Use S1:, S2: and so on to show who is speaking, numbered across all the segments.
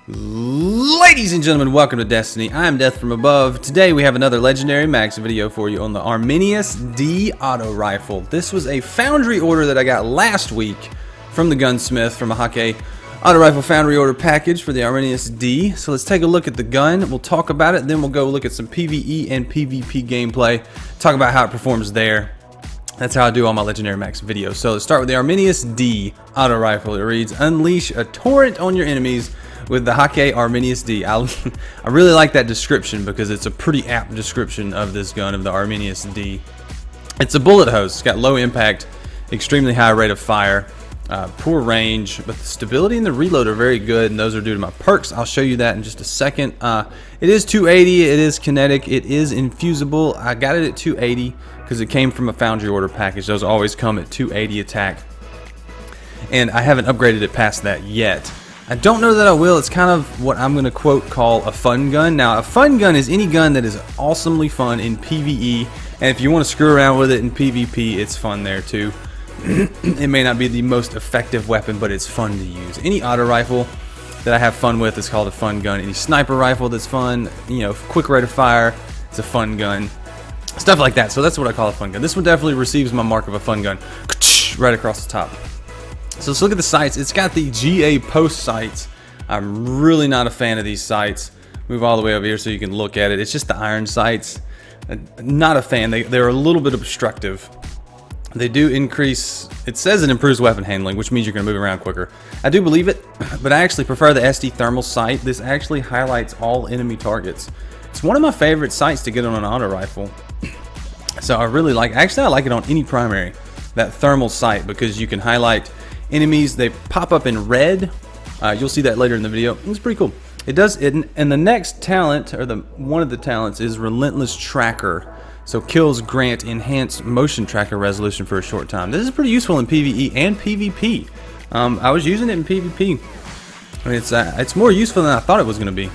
S1: Ladies and gentlemen, welcome to Destiny. I am Death from Above. Today we have another Legendary Max video for you on the Arminius-D auto rifle. This was a Foundry order that I got last week from the gunsmith from a Hakke auto rifle Foundry order package for the Arminius-D. So let's take a look at the gun. We'll talk about it, then we'll go look at some PvE and PvP gameplay, talk about how it performs there. That's how I do all my Legendary Max videos. So let's start with the Arminius-D auto rifle. It reads, unleash a torrent on your enemies with the Hakke Arminius-D. I really like that description because it's a pretty apt description of this gun, of the Arminius-D. It's a bullet hose. It's got low impact, extremely high rate of fire, poor range, but the stability and the reload are very good, and those are due to my perks. I'll show you that in just a second. It is 280, it is kinetic, it is infusible. I got it at 280 because it came from a Foundry order package. Those always come at 280 attack, and I haven't upgraded it past that yet. I don't know that I will. It's kind of what I'm going to quote call a fun gun. Now, a fun gun is any gun that is awesomely fun in PvE, and if you want to screw around with it in PvP, it's fun there too. It may not be the most effective weapon, but it's fun to use. Any auto rifle that I have fun with is called a fun gun. Any sniper rifle that's fun, you know, quick rate of fire, it's a fun gun. Stuff like that. So that's what I call a fun gun. This one definitely receives my mark of a fun gun. Right across the top. So let's look at the sights. It's got the GA post sights. I'm really not a fan of these sights. Move all the way over here so you can look at it. It's just the iron sights. Not a fan. They're a little bit obstructive. They do increase, it says it improves weapon handling, which means you're going to move around quicker. I do believe it, but I actually prefer the SD thermal sight. This actually highlights all enemy targets. It's one of my favorite sights to get on an auto rifle. So I really like, actually I like it on any primary, that thermal sight, because you can highlight enemies. They pop up in red. You'll see that later in the video. It's pretty cool. It does it, and the next talent, or one of the talents, is Relentless Tracker. So kills grant enhanced motion tracker resolution for a short time. This is pretty useful in PvE and PvP. I was using it in PvP. I mean, it's more useful than I thought it was going to be.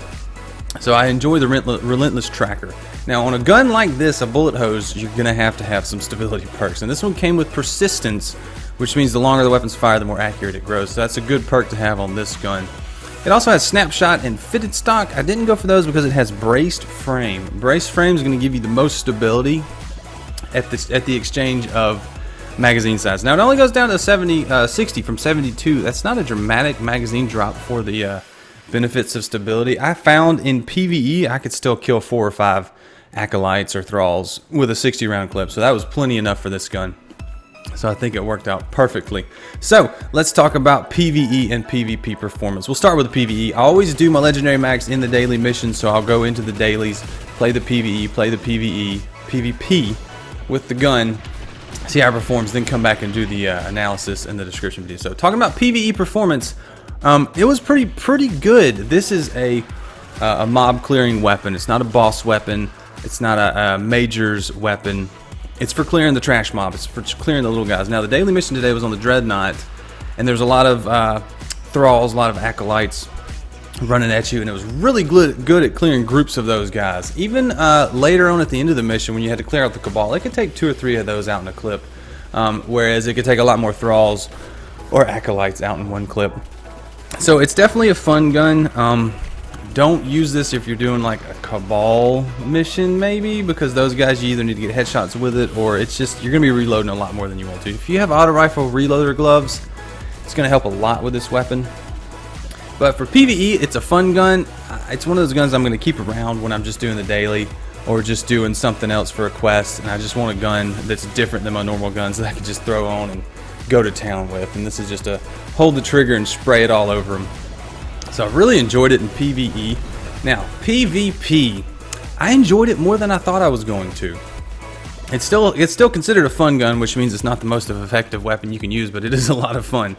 S1: So I enjoy the Relentless Tracker. Now on a gun like this, a bullet hose, you're going to have some stability perks. And this one came with persistence, which means the longer the weapons fire, the more accurate it grows. So that's a good perk to have on this gun. It also has snapshot and fitted stock. I didn't go for those because it has braced frame. Braced frame is going to give you the most stability at the exchange of magazine size. Now it only goes down to 60 from 72. That's not a dramatic magazine drop for the benefits of stability. I found in PvE I could still kill 4 or 5 acolytes or thralls with a 60 round clip. So that was plenty enough for this gun. So I think it worked out perfectly. So let's talk about PvE and PvP performance. We'll start with the PvE. I always do my Legendary Max in the daily missions, so I'll go into the dailies, play the PvE, play the PvP with the gun, see how it performs, then come back and do the analysis in the description video. So talking about PvE performance, it was pretty good. This is a mob clearing weapon. It's not a boss weapon. It's not a major's weapon. It's for clearing the trash mob. It's for clearing the little guys. Now, the daily mission today was on the Dreadnought, and there's a lot of thralls, a lot of acolytes running at you, and it was really good at clearing groups of those guys. Even later on at the end of the mission, when you had to clear out the Cabal, it could take 2 or 3 of those out in a clip, whereas it could take a lot more thralls or acolytes out in one clip. So it's definitely a fun gun. Don't use this if you're doing like a Cabal mission, maybe, because those guys, you either need to get headshots with it, or it's just you're going to be reloading a lot more than you want to. If you have auto rifle reloader gloves, it's going to help a lot with this weapon. But for PvE, it's a fun gun. It's one of those guns I'm going to keep around when I'm just doing the daily or just doing something else for a quest, and I just want a gun that's different than my normal guns that I can just throw on and go to town with. And this is just a hold the trigger and spray it all over them. So I really enjoyed it in PvE. Now, PvP, I enjoyed it more than I thought I was going to. It's still considered a fun gun, which means it's not the most effective weapon you can use, but it is a lot of fun.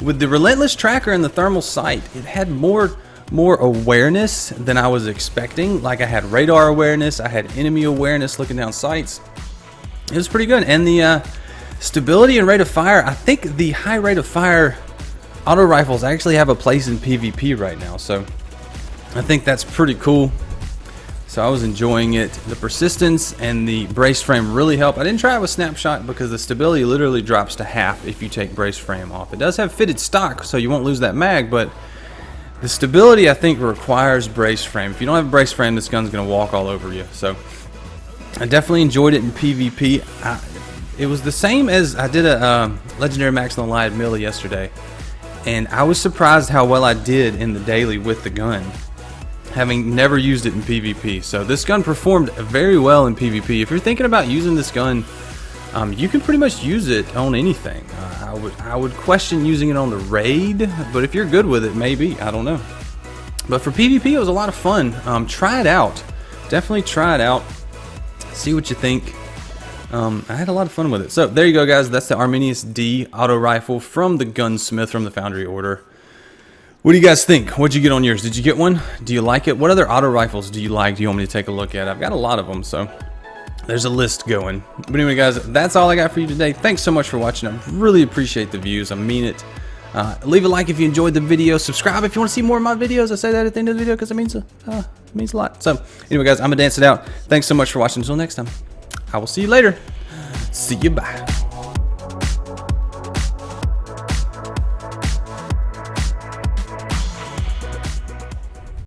S1: With the Relentless Tracker and the thermal sight, it had more awareness than I was expecting. Like I had radar awareness, I had enemy awareness looking down sights. It was pretty good. And the stability and rate of fire, I think the high rate of fire auto rifles actually have a place in PvP right now, so I think that's pretty cool. So I was enjoying it. The persistence and the brace frame really help. I didn't try it with snapshot because the stability literally drops to half if you take brace frame off. It does have fitted stock, so you won't lose that mag, but The stability, I think, requires brace frame. If you don't have a brace frame, this gun's going to walk all over you. So I definitely enjoyed it in PvP. It was the same as I did a Legendary Max on the Live Millie yesterday, and I was surprised how well I did in the daily with the gun, having never used it in PvP. So this gun performed very well in PvP. If you're thinking about using this gun, you can pretty much use it on anything. I would question using it on the raid, but if you're good with it, maybe. I don't know. But for PvP, it was a lot of fun. Try it out. Definitely try it out. See what you think. I had a lot of fun with it. So there you go, guys. That's the Arminius-D auto rifle from the gunsmith from the Foundry order. What do you guys think? What'd you get on yours? Did you get one? Do you like it? What other auto rifles do you like? Do you want me to take a look at? I've got a lot of them, so there's a list going. But anyway, guys, that's all I got for you today. Thanks so much for watching. I really appreciate the views. I mean it. Leave a like if you enjoyed the video. Subscribe if you want to see more of my videos. I say that at the end of the video because it means a lot. So anyway, guys, I'm gonna dance it out. Thanks so much for watching. Until next time, I will see you later. See you. Bye.